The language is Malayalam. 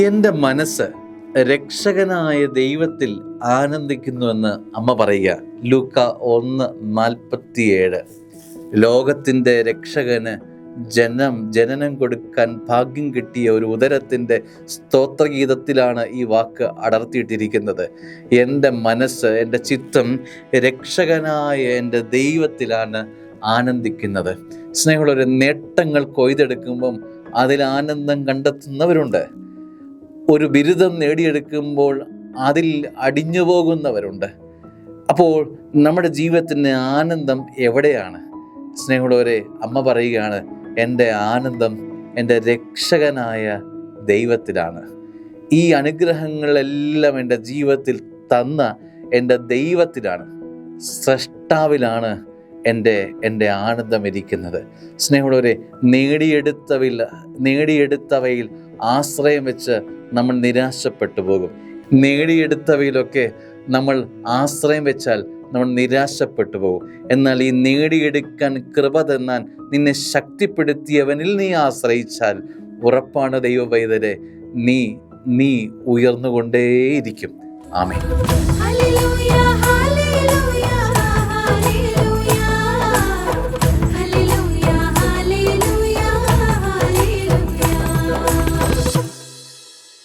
എൻ്റെ മനസ്സ് രക്ഷകനായ ദൈവത്തിൽ ആനന്ദിക്കുന്നുവെന്ന് അമ്മ പറയുക. ലൂക്ക 1:47. ലോകത്തിൻ്റെ രക്ഷകന് ജനനം കൊടുക്കാൻ ഭാഗ്യം കിട്ടിയ ഒരു ഉദരത്തിൻ്റെ സ്തോത്രഗീതത്തിലാണ് ഈ വാക്ക് അടർത്തിയിട്ടിരിക്കുന്നത്. എൻ്റെ മനസ്സ്, എൻ്റെ ചിത്തം രക്ഷകനായ എൻ്റെ ദൈവത്തിലാണ് ആനന്ദിക്കുന്നത്. സ്നേഹമുള്ളവരെ, നേട്ടങ്ങൾ കൊയ്തെടുക്കുമ്പം അതിൽ ആനന്ദം കണ്ടെത്തുന്നവരുണ്ട്. ഒരു ബിരുദം നേടിയെടുക്കുമ്പോൾ അതിൽ അടിഞ്ഞു പോകുന്നവരുണ്ട്. അപ്പോൾ നമ്മുടെ ജീവിതത്തിൻ്റെ ആനന്ദം എവിടെയാണ്? സ്നേഹമുള്ളവരെ, അമ്മ പറയുകയാണ്, എൻ്റെ ആനന്ദം എൻ്റെ രക്ഷകനായ ദൈവത്തിലാണ്. ഈ അനുഗ്രഹങ്ങളെല്ലാം എൻ്റെ ജീവിതത്തിൽ തന്ന എൻ്റെ ദൈവത്തിലാണ്, സ്രഷ്ടാവിലാണ് എൻ്റെ ആനന്ദം ഇരിക്കുന്നത്. സ്നേഹമുള്ളവരെ, നേടിയെടുത്തവയിൽ ആശ്രയം വെച്ച് നമ്മൾ നിരാശപ്പെട്ടു പോകും. നേടിയെടുത്തവയിലൊക്കെ നമ്മൾ ആശ്രയം വെച്ചാൽ നമ്മൾ നിരാശപ്പെട്ടു പോകും. എന്നാൽ ഈ നേടിയെടുക്കാൻ കൃപ തന്നാൻ നിന്നെ ശക്തിപ്പെടുത്തിയവനിൽ നീ ആശ്രയിച്ചാൽ ഉറപ്പാണ് ദൈവ പൈതലെ, നീ ഉയർന്നുകൊണ്ടേയിരിക്കും. ആമേൻ.